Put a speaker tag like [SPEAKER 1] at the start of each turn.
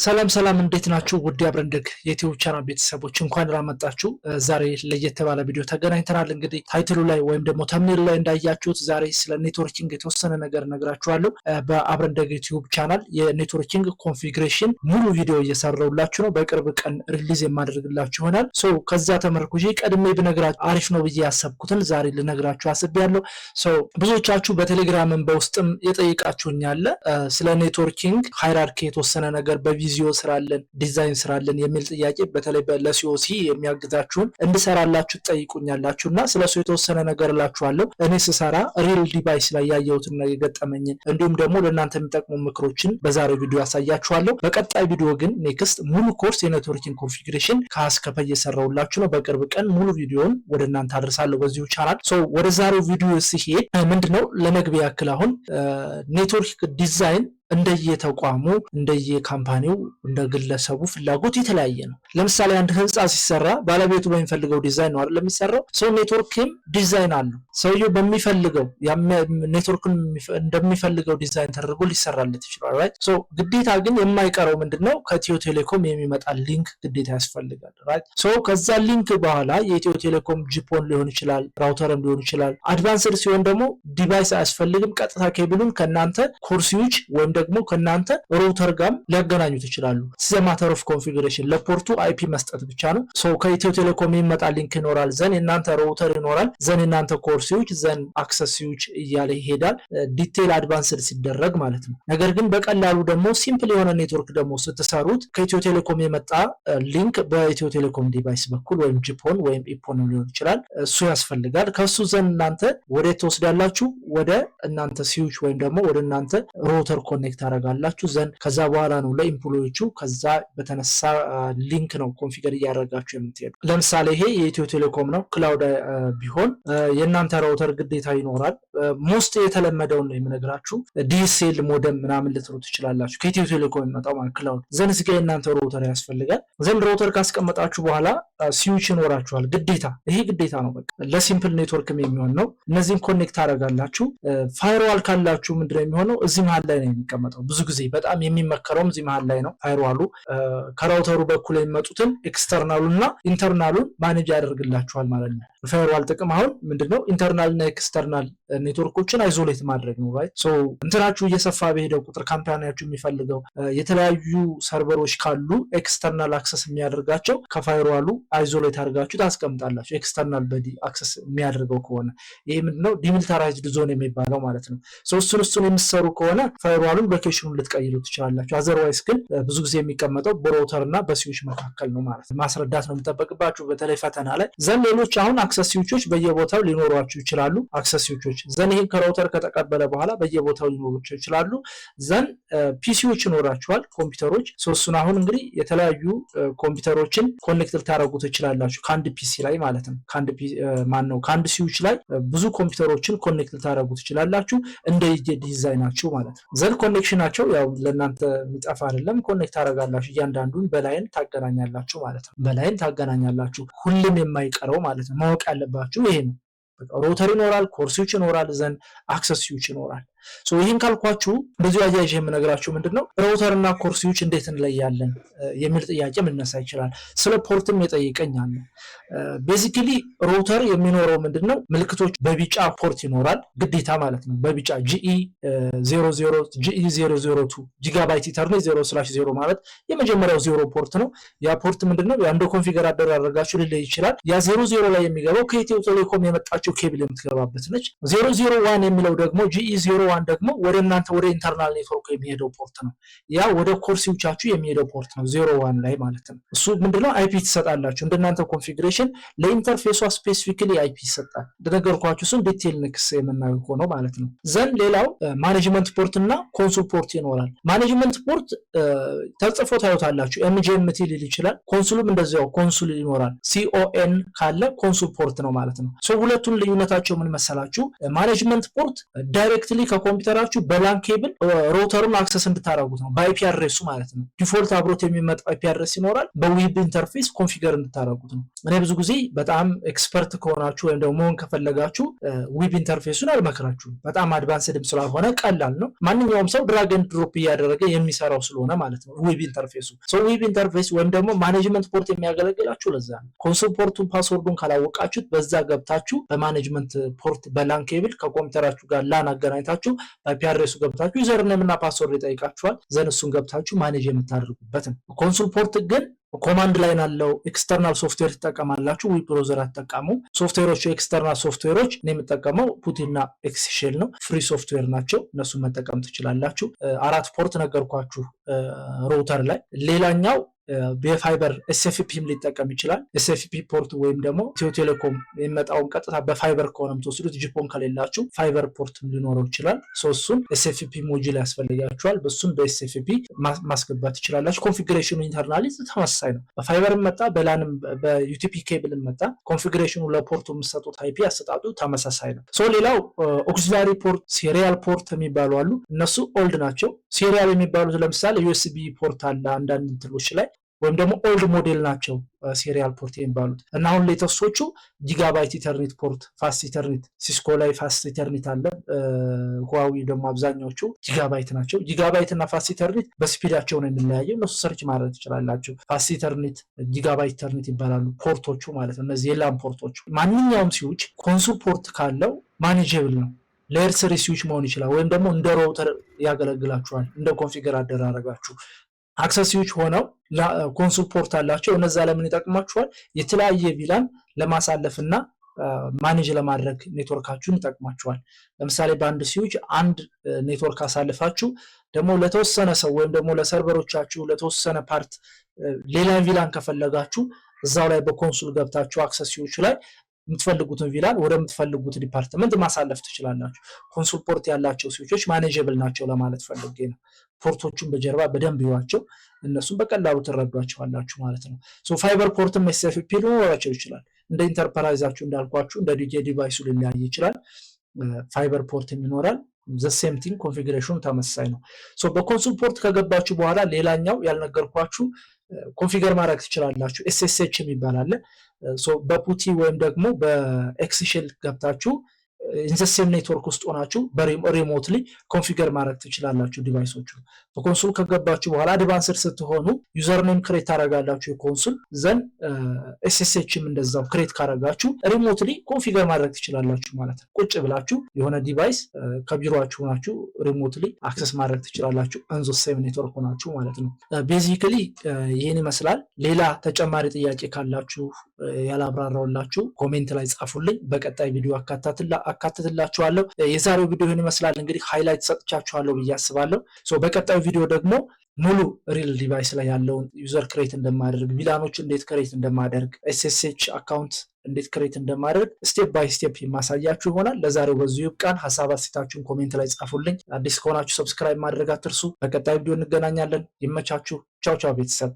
[SPEAKER 1] ሰላም እንዴት ናችሁ? ውድ አብረንደግ የዩቲዩብ ቻናል ቤተሰቦች እንኳን ደህና መጣችሁ። ዛሬ ለየት ባለ ቪዲዮ ተገናኝተናል። እንግዲህ ታይትሉ ላይ ወይም ደግሞ ተምኔል ላይ እንዳያችሁት ዛሬ ስለ ኔትወርኪንግ የተወሰነ ነገር ነግራችኋለሁ። በአብረንደግ ዩቲዩብ ቻናል የኔትወርኪንግ ኮንፊግሬሽን ሙሉ ቪዲዮ እየሰራሁላችሁ ነው። በቅርብ ቀን ሪሊዝ የማደርግላችሁ ይሆናል። ከዛ ተመርኩዤ ቀድሜ ብነግራችሁ አሪፍ ነው ብዬ ያሰብኩትን ዛሬ ልነግራችሁ አስቤያለሁ። ብዙዎቻችሁ በቴሌግራምን በውስጥም የጠይቃችሁኛል ስለ ኔትወርኪንግ ሃይራርኪ የተወሰነ ነገር ቪዲዮ ስራለን ዲዛይን ስራለን የሚል ጥያቄ በተለይ ለሲኦሲ የሚያግዛችሁን እንድሰራላችሁ ጠይቁኛላችሁና ስለሱ የተወሰነ ነገር እላችኋለሁ። እኔ ስሰራ ሪል ዲቫይስ ላይ ያየሁትና የገጠመኝን እንዲሁም ደግሞ ለእናንተ የሚጠቅሙ ምክሮችን በዛሬው ቪዲዮ ያሳያችኋለሁ። በቀጣይ ቪዲዮ ግን ኔክስት ሙሉ ኮርስ የኔትወርኪንግ ኮንፊግሬሽን ከአስከፈ እየሰራሁላችሁ ነው። በቅርብ ቀን ሙሉ ቪዲዮን ወደ እናንተ አድርሳለሁ በዚሁ ቻናል። ወደ ዛሬው ቪዲዮ ሲሄድ ምንድነው ለመግቢያ ያክል አሁን ኔትወርክ ዲዛይን እንደየተቋሙ እንደየካምፓኒው እንደግለሰቡ ፍላጎት የተለያየ ነው። ለምሳሌ አንድ ህንጻ ሲሰራ ባለቤቱ በሚፈልገው ዲዛይን ነው አይደል የሚሰራው። ኔትወርክም ዲዛይን አለው። ሰውየው በሚፈልገው ኔትወርክን እንደሚፈልገው ዲዛይን ተደርጎ ሊሰራለት ይችላል ራይት። ግዴታ ግን የማይቀረው ምንድነው ከኢትዮ ቴሌኮም የሚመጣ ሊንክ ግዴታ ያስፈልጋል ራይት። ከዛ ሊንክ በኋላ የኢትዮ ቴሌኮም ጂፖን ሊሆን ይችላል፣ ራውተርም ሊሆን ይችላል። አድቫንስድ ሲሆን ደግሞ ዲቫይስ አያስፈልግም። ቀጥታ ኬብሉን ከናንተ ኮርሲዎች ወይም ደግሞ ከናንተ ራውተር ጋር ሊያገናኙት ይችላሉ። ማተር ኦፍ ኮንፊግሬሽን ለፖርቱ አይፒ መስጠት ብቻ ነው። ከኢትዮ ቴሌኮም የሚመጣ ሊንክ ይኖራል፣ ዘን እናንተ ራውተር ይኖራል፣ ዘን እናንተ ኮርሲዎች፣ ዘን አክሰሲዎች እያለ ይሄዳል። ዲቴል አድቫንስድ ሲደረግ ማለት ነው። ነገር ግን በቀላሉ ደግሞ ሲምፕል የሆነ ኔትወርክ ደግሞ ስትሰሩት ከኢትዮ ቴሌኮም የመጣ ሊንክ በኢትዮ ቴሌኮም ዲቫይስ በኩል ወይም ጂፖን ወይም ኢፖን ሊሆን ይችላል እሱ ያስፈልጋል። ከሱ ዘን እናንተ ወደ ተወስዳላችሁ ወደ እናንተ ሲዎች ወይም ደግሞ ወደ እናንተ ራውተር ኮኔክት ታረጋላችሁ። ዘን ከዛ በኋላ ነው ለኢምፕሎይዎቹ ከዛ በተነሳ ሊንክ ነው ኮንፊገር እያደረጋችሁ የምትሄዱ። ለምሳሌ ይሄ የኢትዮ ቴሌኮም ነው። ክላውድ ቢሆን የእናንተ ራውተር ግዴታ ይኖራል። ሞስት የተለመደውን ነው የምነግራችሁ። ዲኤስኤል ሞደም ምናምን ልትሩ ትችላላችሁ ከኢትዮ ቴሌኮም የሚመጣው ማለት ክላውድ። ዘን እዚህ ጋር የእናንተ ራውተር ያስፈልጋል። ዘን ራውተር ካስቀመጣችሁ በኋላ ሲዊች ይኖራችኋል ግዴታ። ይሄ ግዴታ ነው በቃ ለሲምፕል ኔትወርክም የሚሆን ነው። እነዚህን ኮኔክት ታረጋላችሁ። ፋይርዋል ካላችሁ ምንድነው የሚሆነው እዚህ መሃል ላይ ነው የሚቀመጠው። ብዙ ጊዜ በጣም የሚመከረው እዚህ መሃል ላይ ነው ፋይርዋሉ። ከራውተሩ በኩል የሚመጡትን ኤክስተርናሉና ኢንተርናሉን ማኔጅ ያደርግላችኋል ማለት ነው። ፋይርዋል ጥቅም አሁን ምንድነው ኢንተርናል እና ኤክስተርናል ኔትወርኮችን አይዞሌት ማድረግ ነው ራይት። እንትናችሁ እየሰፋ በሄደው ቁጥር ካምፓኒያችሁ የሚፈልገው የተለያዩ ሰርቨሮች ካሉ ኤክስተርናል አክሰስ የሚያደርጋቸው ከፋይርዋሉ አይዞሌት አድርጋችሁ ታስቀምጣላችሁ። ኤክስተርናል በዲ አክሰስ የሚያደርገው ከሆነ ይሄ ምንድነው ዲሚልታራይዝድ ዞን የሚባለው ማለት ነው። እሱን የሚሰሩ ከሆነ ፋይርዋሉን ሎኬሽኑን ልትቀይሩ ትችላላችሁ። አዘርዋይስ ግን ብዙ ጊዜ የሚቀመጠው በራውተር እና በስዊች መካከል ነው ማለት ነው። ማስረዳት ነው የሚጠበቅባችሁ በተለይ ፈተና ላይ። ዘን ሌሎች አሁን አክሰስ ስዊቾች በየቦታው ሊኖሯችሁ ይችላሉ። አክሰስ ስዊቾች ዘን ይሄን ከራውተር ከተቀበለ በኋላ በየቦታው ሊኖሯችሁ ይችላሉ። ዘን ፒሲዎች ይኖራችኋል ኮምፒውተሮች። እሱን አሁን እንግዲህ የተለያዩ ኮምፒውተሮችን ኮኔክት ልታረጉ ትችላላችሁ ከአንድ ፒሲ ላይ ማለት ነው። ከአንድ ስዊች ላይ ብዙ ኮምፒውተሮችን ኮኔክት ልታረጉ ትችላላችሁ እንደ ዲዛይናችሁ ማለት ነው። ዘን ኮኔክሽናቸው ያው ለእናንተ የሚጠፋ አይደለም። ኮኔክት ታረጋላችሁ እያንዳንዱን በላይን ታገናኛላችሁ ማለት ነው። በላይን ታገናኛላችሁ ሁሉም የማይቀረው ማለት ነው። ማወቅ ያለባችሁ ይሄ ነው። ራውተር ይኖራል፣ ኮርሲዎች ይኖራል፣ ዘን አክሰስ ስዊች ይኖራል። ይህን ካልኳችሁ በዚሁ አያይዤ የምነግራችሁ ምንድነው ራውተር እና ኮርሲዎች እንዴት እንለያለን የሚል ጥያቄ መነሳ ይችላል። ስለ ፖርትም የጠይቀኛል። ቤዚክሊ ራውተር የሚኖረው ምንድነው ምልክቶች በቢጫ ፖርት ይኖራል ግዴታ ማለት ነው። በቢጫ GE00 GE002 ጊጋባይት ኢተርኔት 0/0 ማለት የመጀመሪያው 0 ፖርት ነው። ያ ፖርት ምንድነው ያንዶ ኮንፊገር አደረጋችሁ ሊለይ ይችላል። ያ 00 ላይ የሚገባው ከኢትዮ ቴሌኮም የመጣችው ኬብል የምትገባበት ነች። 001 የሚለው ደግሞ GE01 ደግሞ ወደ እናንተ ወደ ኢንተርናል ኔትወርክ የሚሄደው ፖርት ነው። ያ ወደ ኮርሲዎቻችሁ የሚሄደው ፖርት ነው 01 ላይ ማለት ነው። እሱ ምንድነው አይፒ ትሰጣላችሁ እንደናንተ ኮንፊግሬሽን ለኢንተርፌሷ ስፔሲፊካሊ አይፒ ይሰጣል። እንደነገርኳችሁ እሱን ዲቴል ንክስ የምናየው ሆኖ ማለት ነው። ዘን ሌላው ማኔጅመንት ፖርት እና ኮንሶል ፖርት ይኖራል። ማኔጅመንት ፖርት ተጽፎ ታዩታላችሁ MGMT ሊል ይችላል። ኮንሶልም እንደዚያው ኮንሶል ይኖራል። CON ካለ ኮንሶል ፖርት ነው ማለት ነው። ሁለቱን ልዩነታቸው ምን መሰላችሁ? ማኔጅመንት ፖርት ዳይሬክትሊ ከኮምፒውተራችሁ በላን ኬብል ሮተሩን አክሰስ እንድታረጉት ነው በአይፒ አድሬሱ ማለት ነው። ዲፎልት አብሮት የሚመጣው አይፒ አድሬስ ይኖራል በዌብ ኢንተርፌስ ኮንፊገር እንድታረጉት ነው። እኔ ብዙ ጊዜ በጣም ኤክስፐርት ከሆናችሁ ወይም ደግሞ መሆን ከፈለጋችሁ ዌብ ኢንተርፌሱን አልመክራችሁም። በጣም አድቫንስድም ስላልሆነ ቀላል ነው። ማንኛውም ሰው ድራግ ኤንድ ድሮፕ እያደረገ የሚሰራው ስለሆነ ማለት ነው ዌብ ኢንተርፌሱ። ዌብ ኢንተርፌስ ወይም ደግሞ ማኔጅመንት ፖርት የሚያገለግላችሁ ለዛ ነው። ኮንሶል ፖርቱን ፓስወርዱን ካላወቃችሁት በዛ ገብታችሁ በማኔጅመንት ፖርት በላን ኬብል ከኮምፒውተራችሁ ጋር ላን አገናኝታችሁ በአይፒ አድሬሱ ገብታችሁ ዩዘርኔም እና ፓስወርድ ይጠይቃችኋል። ዘን እሱን ገብታችሁ ማኔጅ የምታደርጉበት ነው። ኮንሶል ፖርት ግን ኮማንድ ላይን አለው። ኤክስተርናል ሶፍትዌር ትጠቀማላችሁ፣ ዌብ ብራውዘር አትጠቀሙ። ሶፍትዌሮቹ ኤክስተርናል ሶፍትዌሮች እኔ የምጠቀመው ፑቲና ኤክስሼል ነው። ፍሪ ሶፍትዌር ናቸው፣ እነሱን መጠቀም ትችላላችሁ። 4 ፖርት ነገርኳችሁ ራውተር ላይ። ሌላኛው በፋይበር ኤስኤፍፒም ሊጠቀም ይችላል። ኤስኤፍፒ ፖርት ወይም ደግሞ ኢትዮ ቴሌኮም የሚመጣውን ቀጥታ በፋይበር ከሆነ የምትወስዱት ጂፖን ከሌላችሁ ፋይበር ፖርት ሊኖረው ይችላል። እሱን ኤስኤፍፒ ሞጁል ያስፈልጋችኋል። በሱም በኤስኤፍፒ ማስገባት ትችላላችሁ። ኮንፊግሬሽኑ ኢንተርናሊ ተመሳሳይ ነው። በፋይበር መጣ በላንም በዩቲፒ ኬብል መጣ ኮንፊግሬሽኑ ለፖርቱ የምትሰጡት አይፒ አሰጣጡ ተመሳሳይ ነው። ሌላው ኦክሲላሪ ፖርት ሲሪያል ፖርት የሚባሉ አሉ። እነሱ ኦልድ ናቸው። ሲሪያል የሚባሉት ለምሳሌ ዩኤስቢ ፖርት አለ አንዳንድ እንትሎች ላይ ወይም ደግሞ ኦልድ ሞዴል ናቸው ሲሪያል ፖርት የሚባሉት እና አሁን ሌተስቶቹ ጊጋባይት ኢተርኔት ፖርት ፋስት ኢተርኔት ሲስኮ ላይ ፋስት ኢተርኔት አለ። ሁዋዊ ደግሞ አብዛኛዎቹ ጊጋባይት ናቸው። ጊጋባይት እና ፋስት ኢተርኔት በስፒዳቸው ነው የሚለያየው። እነሱ ሰርች ማድረግ ትችላላችሁ። ፋስት ኢተርኔት ጊጋባይት ኢተርኔት ይባላሉ ፖርቶቹ ማለት ነው። እነዚህ የላም ፖርቶቹ ማንኛውም ስዊች ኮንሶል ፖርት ካለው ማኔጀብል ነው። ሌየር 3 ስዊች መሆን ይችላል ወይም ደግሞ እንደ ራውተር ያገለግላችኋል እንደ ኮንፊገር አደራረጋችሁ። አክሰስ ስዊች ሆነው ኮንሶል ፖርት አላቸው። እነዛ ለምን ይጠቅማችኋል? የተለያየ ቪላን ለማሳለፍና ማኔጅ ለማድረግ ኔትወርካችሁን ይጠቅማችኋል። ለምሳሌ በአንድ ስዊች አንድ ኔትወርክ አሳልፋችሁ ደግሞ ለተወሰነ ሰው ወይም ደግሞ ለሰርቨሮቻችሁ ለተወሰነ ፓርት ሌላ ቪላን ከፈለጋችሁ እዛው ላይ በኮንሶል ገብታችሁ አክሰስ ስዊች ላይ የምትፈልጉትን ቪላን ወደ የምትፈልጉት ዲፓርትመንት ማሳለፍ ትችላላችሁ። ኮንሶል ፖርት ያላቸው ስዊቾች ማኔጀብል ናቸው ለማለት ፈልጌ ነው። ፖርቶቹን በጀርባ በደንብ ይዋቸው፣ እነሱም በቀላሉ ትረዷቸዋላችሁ ማለት ነው። ፋይበር ፖርትም ኤስኤፍፒ ሊኖራቸው ይችላል። እንደ ኢንተርፕራይዛችሁ እንዳልኳችሁ እንደ ዲጄ ዲቫይሱ ሊለያይ ይችላል። ፋይበር ፖርትም ይኖራል። ዘ ሴም ቲንግ ኮንፊግሬሽኑ ተመሳሳይ ነው። በኮንሶል ፖርት ከገባችሁ በኋላ ሌላኛው ያልነገርኳችሁ ኮንፊገር ማድረግ ትችላላችሁ። ኤስኤስኤች የሚባል አለ። በፑቲ ወይም ደግሞ በኤክስሼል ገብታችሁ ኢንዘሴም ኔትወርክ ውስጥ ሆናችሁ በሪሞትሊ ኮንፊገር ማድረግ ትችላላችሁ ዲቫይሶቹ። በኮንሶል ከገባችሁ በኋላ አድቫንስድ ስትሆኑ ዩዘርኔም ክሬት ታደርጋላችሁ የኮንሶል ዘን ኤስኤስኤችም እንደዛው ክሬት ካደረጋችሁ ሪሞትሊ ኮንፊገር ማድረግ ትችላላችሁ ማለት ነው። ቁጭ ብላችሁ የሆነ ዲቫይስ ከቢሮአችሁ ሆናችሁ ሪሞትሊ አክሰስ ማድረግ ትችላላችሁ ኢንዘሴም ኔትወርክ ሆናችሁ ማለት ነው። ቤዚክሊ ይሄን ይመስላል። ሌላ ተጨማሪ ጥያቄ ካላችሁ ያላብራራውላችሁ ኮሜንት ላይ ጻፉልኝ። በቀጣይ ቪዲዮ አካትትላችኋለሁ። የዛሬው ቪዲዮ ይሄን ይመስላል። እንግዲህ ሃይላይት ሰጥቻችኋለሁ ብዬ አስባለሁ። በቀጣዩ ቪዲዮ ደግሞ ሙሉ ሪል ዲቫይስ ላይ ያለውን ዩዘር ክሬት እንደማደርግ፣ ቪላኖች እንዴት ክሬት እንደማደርግ፣ ኤስኤስኤች አካውንት እንዴት ክሬት እንደማደርግ ስቴፕ ባይ ስቴፕ የማሳያችሁ ይሆናል። ለዛሬው በዚሁ ይብቃን። ሀሳብ አስተያየታችሁን ኮሜንት ላይ ጻፉልኝ። አዲስ ከሆናችሁ ሰብስክራይብ ማድረግ አትርሱ። በቀጣዩ ቪዲዮ እንገናኛለን። ይመቻችሁ። ቻው ቻው ቤተሰብ።